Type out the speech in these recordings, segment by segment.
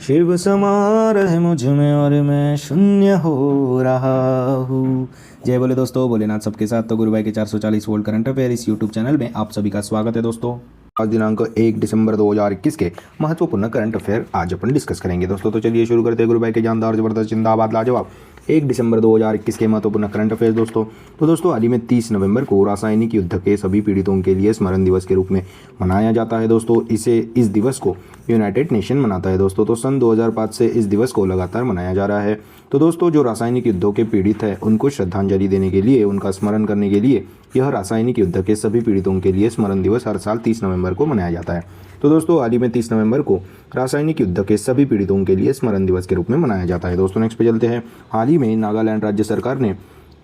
शिव समा रहे मुझ में और मैं शून्य हो रहा हूँ। जय बोले दोस्तों, भोलेनाथ सबके साथ। तो गुरु भाई के 440 वोल्ट करंट अफेयर इस यूट्यूब चैनल में आप सभी का स्वागत है दोस्तों। आज दिनांक 1 दिसंबर 2021 के महत्वपूर्ण करंट अफेयर आज अपन डिस्कस करेंगे दोस्तों। तो चलिए शुरू करते हैं। गुरु भाई के जानदार जबरदस्त जिंदाबाद लाजवाब 1 दिसंबर 2021 के महत्वपूर्ण करंट अफेयर दोस्तों। तो दोस्तों हाल ही में 30 नवंबर को रासायनिक युद्ध के सभी पीड़ितों के लिए स्मरण दिवस के रूप में मनाया जाता है दोस्तों। इस दिवस को यूनाइटेड नेशन मनाता है दोस्तों। तो सन 2005 से इस दिवस को लगातार मनाया जा रहा है। तो दोस्तों जो रासायनिक युद्धों के पीड़ित हैं उनको श्रद्धांजलि देने के लिए, उनका स्मरण करने के लिए यह रासायनिक युद्ध के सभी पीड़ितों के लिए स्मरण दिवस हर साल 30 नवंबर को मनाया जाता है। तो दोस्तों हाल ही में 30 नवंबर को रासायनिक युद्ध के सभी पीड़ितों के लिए स्मरण दिवस के रूप में मनाया जाता है दोस्तों। नेक्स्ट पे चलते हैं। हाल ही में नागालैंड राज्य सरकार ने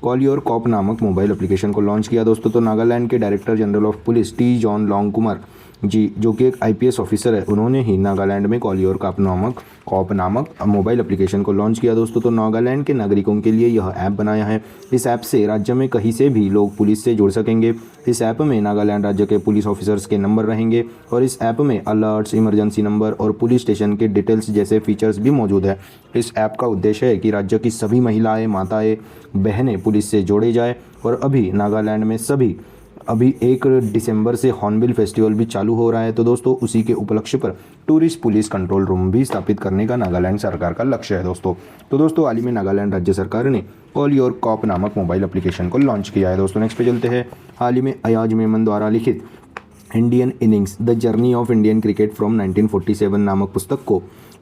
कॉल योर कॉप नामक मोबाइल एप्लीकेशन को लॉन्च किया दोस्तों। तो नागालैंड के director general of police T John Longkumer ji, जो कि एक आईपीएस ऑफिसर है, उन्होंने ही नागालैंड में कॉल योर कॉप नामक मोबाइल एप्लीकेशन को लॉन्च किया दोस्तों। तो नागालैंड के नागरिकों के लिए यह ऐप बनाया है। इस ऐप से राज्य में कहीं से भी लोग पुलिस से जुड़ सकेंगे। इस ऐप में नागालैंड राज्य के पुलिस ऑफिसर्स के नंबर रहेंगे और इस ऐप में अलर्ट्स, इमरजेंसी नंबर और पुलिस स्टेशन के डिटेल्स जैसे फीचर्स भी मौजूद है। इस ऐप का उद्देश्य है कि राज्य की सभी महिलाएं, माताएं, बहनें पुलिस से जोड़े जाए। और अभी नागालैंड में अभी 1 दिसंबर से हॉर्नबिल फेस्टिवल भी चालू हो रहा है। तो दोस्तों उसी के उपलक्ष्य पर टूरिस्ट पुलिस कंट्रोल रूम भी स्थापित करने का नागालैंड सरकार का लक्ष्य है दोस्तों। तो दोस्तों हाल ही में नागालैंड राज्य सरकार ने कॉल योर कॉप नामक मोबाइल एप्लीकेशन को लॉन्च किया है दोस्तों। नेक्स्ट पे चलते हैं। हाल ही में अयाज मेमन द्वारा लिखित Indian innings the journey of Indian cricket from 1947 नामक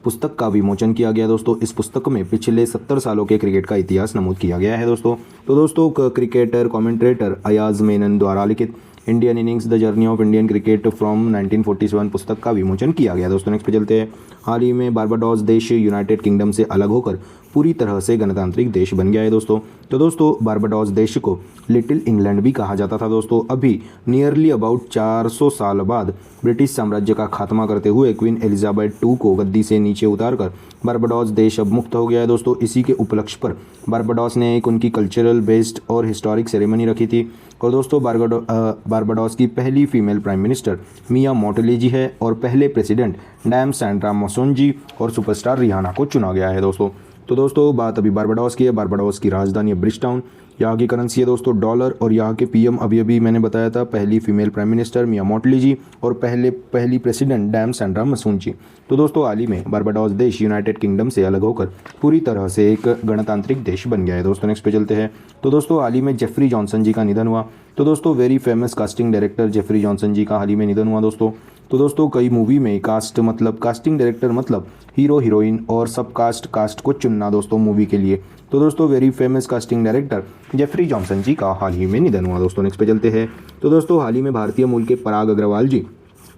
पुस्तक का विमोचन किया गया दोस्तों। इस पुस्तक में पिछले 70 सालों के क्रिकेट का इतिहास नमूद किया गया है दोस्तों। तो दोस्तों क्रिकेटर कमेंटेटर अयाज मेनन द्वारा लिखित Indian innings the journey of Indian cricket from 1947 पुस्तक का विमोचन किया गया दोस्तों। नेक्स्ट पे चलते हैं। हाल ही में बारबाडोस देश यूनाइटेड किंगडम से अलग होकर पूरी तरह से गणतांत्रिक देश बन गया है दोस्तों। तो दोस्तों बारबाडोस देश को लिटिल इंग्लैंड भी कहा जाता था दोस्तों। अभी नियरली अबाउट 400 साल बाद ब्रिटिश साम्राज्य का खात्मा करते हुए क्वीन एलिजाबेथ II को गद्दी से नीचे उतारकर बारबाडोस देश अब मुक्त हो गया है दोस्तों। इसी के उपलक्ष्य पर बारबाडोस ने एक उनकी कल्चरल बेस्ड और हिस्टोरिक सेरेमनी रखी थी। और दोस्तों बारबाडोस की पहली फीमेल प्राइम मिनिस्टर मिया मोटेली जी है और पहले प्रेसिडेंट डैम सैंड्रा मोसोन जी और सुपरस्टार रिहाना को चुना गया है दोस्तों। तो दोस्तों बात अभी बारबाडोस की है। बारबाडोस की राजधानी है ब्रिजटाउन। यहाँ की करेंसी है दोस्तों डॉलर और यहाँ के पीएम अभी मैंने बताया था पहली फीमेल प्राइम मिनिस्टर मिया मोटेली जी और पहली प्रेसिडेंट डैम सैंड्रा मोसोन जी। तो दोस्तों हाल ही में बारबाडोस देश यूनाइटेड किंगडम से अलग होकर पूरी तरह से एक गणतांत्रिक देश बन गया है दोस्तों। नेक्स्ट पे चलते हैं। तो दोस्तों हाल ही में जेफरी जॉनसन जी का निधन हुआ। तो दोस्तों very famous casting director Jeffrey Johnson ji का हाल ही में निधन हुआ दोस्तों। तो दोस्तों कई मूवी में कास्टिंग डायरेक्टर मतलब हीरो हीरोइन और सब कास्ट को चुनना दोस्तों मूवी के लिए। तो दोस्तों very famous casting director Jeffrey Johnson ji का हाल ही में निधन हुआ दोस्तों। नेक्स्ट पे चलते हैं। तो दोस्तों हाल ही में भारतीय मूल के पराग अग्रवाल जी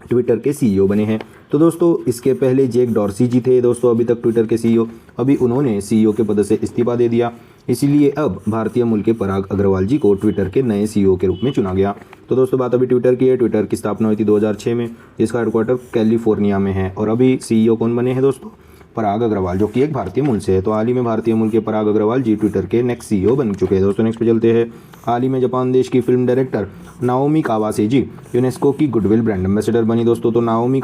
ट्विटर के सीईओ बने हैं। तो दोस्तों इसके पहले जैक डॉर्सी जी थे दोस्तों अभी तक ट्विटर के सीईओ। अभी उन्होंने सीईओ के पद से इस्तीफा दे दिया, इसीलिए अब भारतीय मूल के पराग अग्रवाल जी को ट्विटर के नए सीईओ के रूप में चुना गया। तो दोस्तों बात अभी ट्विटर की है। ट्विटर की स्थापना हुई थी 2006 में, जिसका हेडक्वार्टर कैलिफोर्निया में है। और अभी सीईओ कौन बने हैं दोस्तों? पराग अग्रवाल, जो कि एक भारतीय मूल से है। तो हाल ही में भारतीय मूल के पराग अग्रवाल जी ट्विटर के नेक्स्ट सीईओ बन चुके हैं दोस्तों। नेक्स्ट पे चलते हैं। हाल ही में जापान देश की फिल्म डायरेक्टर नाओमी कावासेजी यूनेस्को की गुडविल ब्रांड एम्बेसडर बनी दोस्तों। तो नाओमी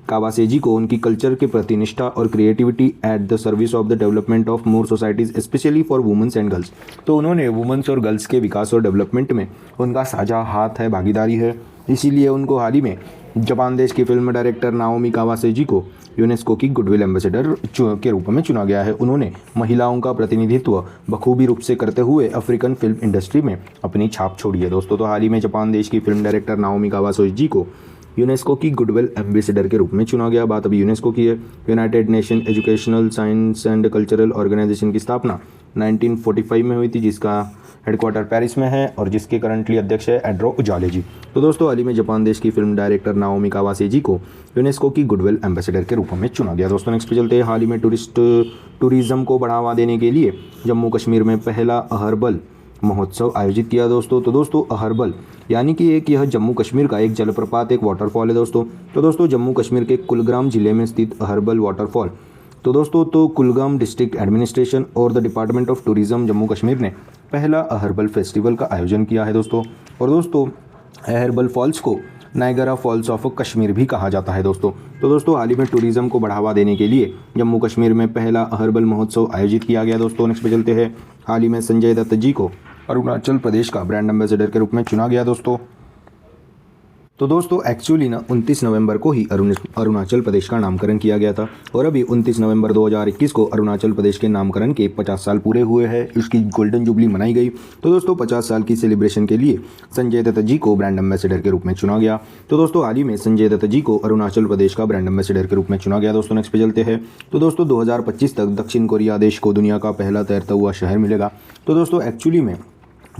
कावासेजी को उनकी कल्चर के प्रति निष्ठा और creativity at the service of the development of more societies specially for womens and girls. तो उन्होंने वुमेन्स और गर्ल्स के विकास और डेवलपमेंट में उनका साझा हाथ है, भागीदारी है, इसीलिए उनको हाल ही में जापान देश की फिल्म डायरेक्टर नाओमी कावासेजी को यूनेस्को की गुडविल एम्बेसडर के रूप में चुना गया है। उन्होंने महिलाओं का प्रतिनिधित्व बखूबी रूप से करते हुए अफ्रीकन फिल्म इंडस्ट्री में अपनी छाप छोड़ी है दोस्तों। तो हाल ही में जापान देश की फिल्म डायरेक्टर नाओमी कावासेजी को यूनेस्को की गुडविल एम्बेसडर के रूप में चुना गया। बात अभी यूनेस्को की है। United nation educational science and cultural organisation की स्थापना 1945 में हुई थी, जिसका हेडक्वार्टर पेरिस में है और जिसके करंटली अध्यक्ष है एड्रो उजाले जी। तो दोस्तों हाल ही में जापान देश की फिल्म डायरेक्टर नाओमी कावासेजी को यूनेस्को की गुडविल एम्बेसडर के रूप में चुना गया दोस्तों। नेक्स्ट पे चलते हैं। हाल ही में टूरिज्म को बढ़ावा देने के लिए जम्मू कश्मीर में पहला अहरबल महोत्सव आयोजित किया दोस्तों। तो दोस्तों अहरबल यानी कि यह जम्मू कश्मीर का एक जलप्रपात, एक वाटरफॉल है दोस्तों। तो दोस्तों जम्मू कश्मीर के कुलगाम जिले में स्थित अहरबल वाटरफॉल तो दोस्तों कुलगाम डिस्ट्रिक्ट एडमिनिस्ट्रेशन और the department of tourism Jammu Kashmir ने पहला अहरबल फेस्टिवल का आयोजन किया है दोस्तों। और दोस्तों अहरबल फॉल्स को नायगरा फॉल्स ऑफ कश्मीर भी कहा जाता है दोस्तों। तो दोस्तों हाल ही में टूरिज्म को बढ़ावा देने के लिए जम्मू कश्मीर में पहला हर्बल महोत्सव आयोजित किया गया दोस्तों। नेक्स्ट पे चलते हैं। हाल ही में संजय दत्त जी को अरुणाचल प्रदेश का ब्रांड एम्बेसडर के रूप में चुना गया दोस्तों। तो दोस्तों एक्चुअली ना 29 नवंबर को ही अरुणाचल प्रदेश का नामकरण किया गया था और अभी 29 नवंबर 2021 को अरुणाचल प्रदेश के नामकरण के 50 साल पूरे हुए हैं। इसकी गोल्डन जुबली मनाई गई। तो दोस्तों 50 साल की सेलिब्रेशन के लिए संजय दत्त जी को ब्रांड एम्बेसडर के रूप में चुना गया। तो दोस्तों हाल ही में संजय दत्त जी को अरुणाचल प्रदेश का ब्रांड एम्बेसडर के रूप में चुना गया दोस्तों। नेक्स्ट पे चलते हैं। तो दोस्तों 2025 तक दक्षिण कोरिया देश को दुनिया का पहला तैरता हुआ शहर मिलेगा। तो दोस्तों एक्चुअली में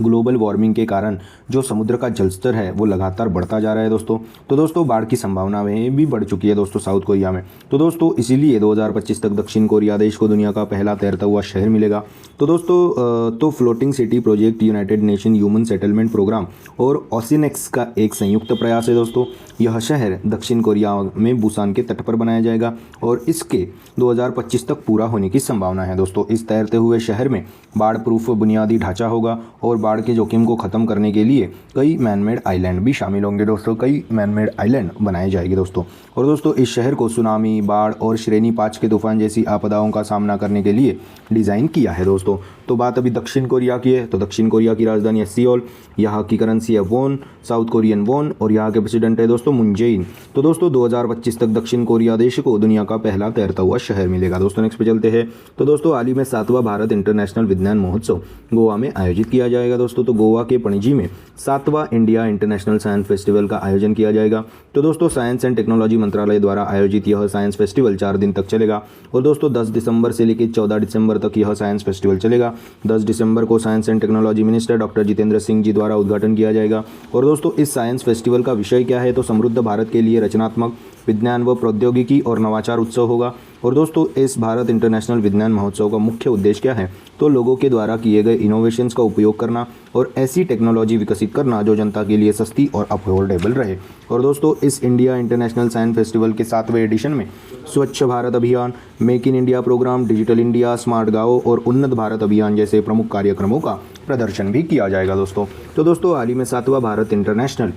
ग्लोबल वार्मिंग के कारण जो समुद्र का जलस्तर है वो लगातार बढ़ता जा रहा है दोस्तों। तो दोस्तों बाढ़ की संभावनाएं भी बढ़ चुकी है दोस्तों साउथ कोरिया में। तो दोस्तों इसीलिए 2025 तक दक्षिण कोरिया देश को दुनिया का पहला तैरता हुआ शहर मिलेगा। तो दोस्तों तो floating city project united nation human settlement programme और ओसिनेक्स का एक संयुक्त प्रयास है दोस्तों। यह शहर दक्षिण कोरिया में बुसान के तट पर बनाया जाएगा और इसके 2025 तक पूरा होने की संभावना है दोस्तों। इस तैरते हुए शहर में बाढ़ प्रूफ बुनियादी ढांचा होगा और बाढ़ के जोखिम को ख़त्म करने के लिए कई मैनमेड आइलैंड भी शामिल होंगे दोस्तों। कई मैनमेड आइलैंड बनाए जाएंगे दोस्तों। और दोस्तों इस शहर को सुनामी, बाढ़ और श्रेणी 5 के तूफान जैसी आपदाओं का सामना करने के लिए डिज़ाइन किया है दोस्तों। तो बात अभी दक्षिण कोरिया की है। तो दक्षिण कोरिया की राजधानी है सियोल, यहाँ की करेंसी है वॉन, साउथ कोरियन वॉन और यहाँ के प्रेसिडेंट है दोस्तों मून जे इन। तो दोस्तों 2025 तक दक्षिण कोरिया देश को दुनिया का पहला तैरता हुआ शहर मिलेगा दोस्तों। नेक्स्ट पे चलते हैं। तो दोस्तों हाल ही में 7वां भारत इंटरनेशनल विज्ञान महोत्सव गोवा में आयोजित किया जाएगा दोस्तों। तो गोवा के पणजी में 7वां इंडिया इंटरनेशनल साइंस फेस्टिवल का आयोजन किया जाएगा। तो दोस्तों साइंस एंड टेक्नोलॉजी मंत्रालय द्वारा आयोजित यह साइंस फेस्टिवल 4 दिन तक चलेगा और दोस्तों 10 दिसंबर से लेकर 14 दिसंबर तक यह साइंस फेस्टिवल चलेगा। 10 दिसंबर को science and technology minister doctor Jitendra Singh ji द्वारा उद्घाटन किया जाएगा। और दोस्तों इस साइंस फेस्टिवल का विषय क्या है? तो समृद्ध भारत के लिए रचनात्मक विज्ञान व प्रौद्योगिकी और नवाचार उत्सव होगा। और दोस्तों इस भारत इंटरनेशनल विज्ञान महोत्सव का मुख्य उद्देश्य क्या है? तो लोगों के द्वारा किए गए इनोवेशंस का उपयोग करना और ऐसी टेक्नोलॉजी विकसित करना जो जनता के लिए सस्ती और अफोर्डेबल रहे। और दोस्तों इस इंडिया इंटरनेशनल साइंस फेस्टिवल के 7वें एडिशन में Swachh Bharat Abhiyan, make in India programme, digital India, smart गांव और उन्नत भारत अभियान जैसे प्रमुख कार्यक्रमों का प्रदर्शन भी किया जाएगा दोस्तों। तो दोस्तों हाल ही में 7वां भारत इंटरनेशनल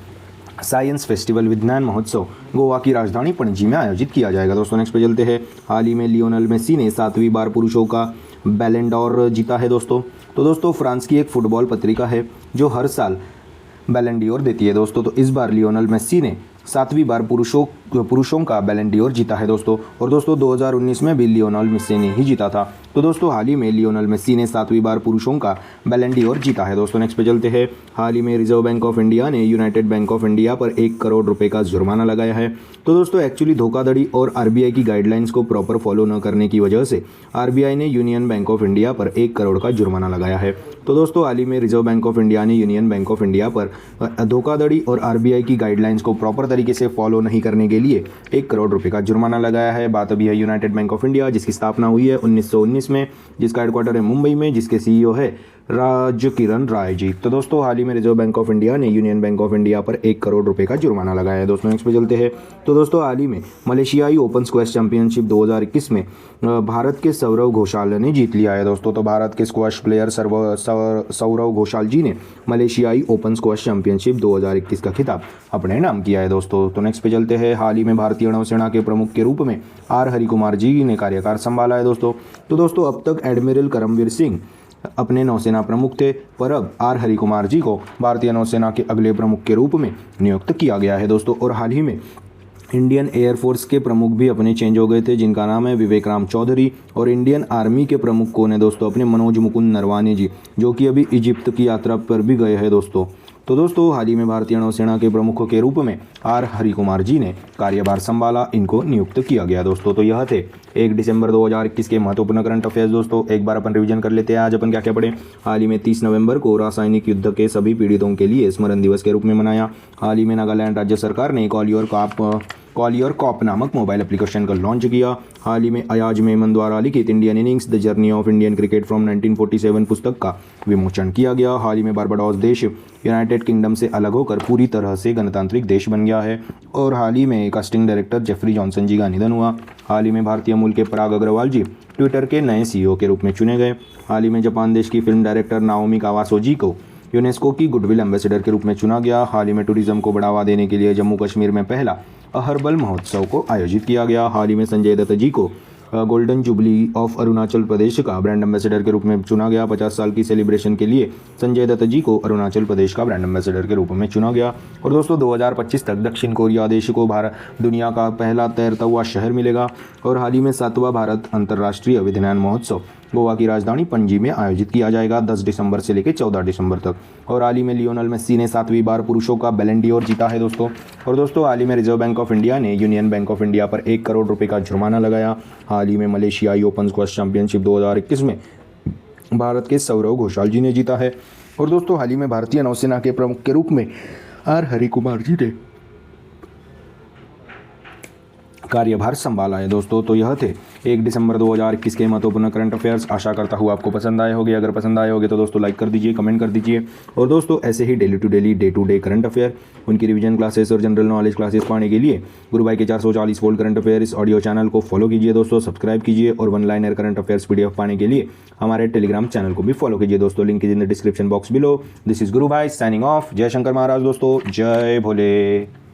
साइंस फेस्टिवल विज्ञान महोत्सव गोवा की राजधानी पणजी में आयोजित किया जाएगा दोस्तों। नेक्स्ट पे चलते हैं। हाल ही में लियोनेल मेसी ने 7वीं बार पुरुषों का बैलन डॉर जीता है दोस्तों। तो दोस्तों फ्रांस की एक फुटबॉल पत्रिका है जो हर साल बैलन डॉर देती है दोस्तों। तो इस बार लियोनेल मेसी ने 7वीं बार पुरुषों का बैलन डॉर जीता है दोस्तों। और दोस्तों 2019 में भी लियोनेल मेसी ने ही जीता था। तो दोस्तों हाल ही में लियोनेल मेसी ने 7वीं बार पुरुषों का बैलन डॉर जीता है दोस्तों। नेक्स्ट पे चलते हैं। हाल ही में रिजर्व बैंक ऑफ इंडिया ने यूनाइटेड बैंक ऑफ इंडिया पर 1 करोड़ रुपए का जुर्माना लगाया है। तो दोस्तों एक्चुअली धोखाधड़ी और आरबीआई की गाइडलाइंस को प्रॉपर फॉलो न करने की वजह से आरबीआई ने यूनियन बैंक ऑफ इंडिया पर 1 करोड़ का जुर्माना लगाया है। तो दोस्तों हाल ही में रिजर्व बैंक ऑफ इंडिया ने यूनियन बैंक ऑफ इंडिया पर धोखाधड़ी और आरबीआई की गाइडलाइंस को प्रॉपर तरीके से फॉलो नहीं करने के लिए 1 करोड़ रुपए का जुर्माना लगाया है। बात अभी है यूनाइटेड बैंक ऑफ इंडिया जिसकी स्थापना हुई है 1919 में, जिसका हेडक्वार्टर है मुंबई में, जिसके सीईओ है किरण राय जी। तो दोस्तों हाल ही में रिजर्व बैंक ऑफ इंडिया ने यूनियन बैंक ऑफ इंडिया पर 1 करोड़ रुपए का जुर्माना लगाया है दोस्तों। नेक्स्ट पे चलते हैं। तो दोस्तों हाल ही में मलेशियाई ओपन स्क्वैश चैंपियनशिप 2021 में भारत के सौरव घोषाल ने जीत लिया है दोस्तों। तो भारत के स्क्वैश प्लेयर सौरव घोषाल जी ने मलेशियाई ओपन स्क्वैश चैंपियनशिप 2021 का खिताब अपने नाम किया है दोस्तों। तो नेक्स्ट पे चलते हैं। हाल ही में भारतीय नौसेना के प्रमुख के रूप में आर हरिकुमार जी ने कार्यभार संभाला है दोस्तों। तो दोस्तों अब तक एडमिरल करमवीर सिंह अपने नौसेना प्रमुख थे, पर अब आर हरिकुमार जी को भारतीय नौसेना के अगले प्रमुख के रूप में नियुक्त किया गया है दोस्तों। और हाल ही में इंडियन एयरफोर्स के प्रमुख भी अपने चेंज हो गए थे जिनका नाम है विवेक राम चौधरी। और इंडियन आर्मी के प्रमुख कौन है दोस्तों? अपने मनोज मुकुंद नरवाने जी, जो कि अभी इजिप्ट की यात्रा पर भी गए हैं दोस्तों। तो दोस्तों हाल ही में भारतीय नौसेना के प्रमुख के रूप में आर हरिकुमार जी ने कार्यभार संभाला, इनको नियुक्त किया गया दोस्तों। तो यह थे 1 दिसंबर 2021 के महत्वपूर्ण करंट अफेयर्स दोस्तों। एक बार अपन रिवीजन कर लेते हैं। आज अपन क्या क्या पढ़े? हाल ही में 30 नवंबर को रासायनिक युद्ध के सभी पीड़ितों के लिए स्मरण दिवस के रूप में मनाया। हाल ही में नागालैंड राज्य सरकार ने कॉल योर कॉप नामक मोबाइल एप्लीकेशन का लॉन्च किया। हाल ही में अयाज मेमन द्वारा लिखित Indian innings the journey of Indian cricket from 1947 पुस्तक का विमोचन किया गया। हाल ही में बारबाडोस देश यूनाइटेड किंगडम से अलग होकर पूरी तरह से गणतांत्रिक देश बन गया है। और हाल ही में casting director Jeffrey Johnson ji का निधन हुआ। हाल ही में भारतीय मूल के पराग अग्रवाल जी ट्विटर के नए सीईओ के रूप में चुने गए। हाल ही में जापान देश की फिल्म डायरेक्टर नाओमी कावासो जी को यूनेस्को की गुडविल एम्बेसडर के रूप में चुना गया। हाल ही में टूरिज्म को बढ़ावा देने के लिए जम्मू कश्मीर में पहला अहर्बल महोत्सव को आयोजित किया गया। हाल ही में संजय दत्त जी को golden jubilee of Arunachal Pradesh का ब्रांड एम्बेसडर के रूप में चुना गया। 50 साल की सेलिब्रेशन के लिए संजय दत्त जी को अरुणाचल प्रदेश का ब्रांड एम्बेसडर के रूप में चुना गया। और दोस्तों 2025 तक दक्षिण कोरिया देश को भारत दुनिया का पहला तैरता हुआ शहर मिलेगा। और हाल ही में 7वां भारत अंतर्राष्ट्रीय विज्ञान महोत्सव गोवा की राजधानी पणजी में आयोजित किया जाएगा 10 दिसंबर से लेकर 14 दिसंबर तक। और हाल ही में लियोनेल मेस्सी ने 7वीं बार पुरुषों का बैलन डी'ओर जीता है दोस्तों। और दोस्तों हाल ही में रिजर्व बैंक ऑफ इंडिया ने यूनियन बैंक ऑफ इंडिया पर 1 करोड़ रुपए का जुर्माना लगाया। हाल ही में मलेशियाई ओपन स्क्वैश चैंपियनशिप 2021 में भारत के सौरव घोषाल जी ने जीता है। और दोस्तों हाल ही में भारतीय नौसेना के प्रमुख के रूप में आर हरिकुमार जी ने कार्यभार संभाला है दोस्तों। तो यह थे 1 दिसंबर 2021 के महत्वपूर्ण करंट अफेयर्स। आशा करता हूँ आपको पसंद आए होंगे। अगर पसंद आए होंगे तो दोस्तों लाइक कर दीजिए, कमेंट कर दीजिए। और दोस्तों ऐसे ही daily to daily day to day current affair, उनकी रिवीजन क्लासेस और जनरल नॉलेज क्लासेस पाने के लिए गुरु भाई के 440 वोल्ट करंट अफेयर इस ऑडियो चैनल को फॉलो कीजिए दोस्तों, सब्सक्राइब कीजिए। और one liner current affairs PDF पाने के लिए हमारे टेलीग्राम चैनल को भी फॉलो कीजिए दोस्तों। Link is in the description box below. This is गुरु भाई साइनिंग ऑफ। जय शंकर महाराज दोस्तों, जय भोले।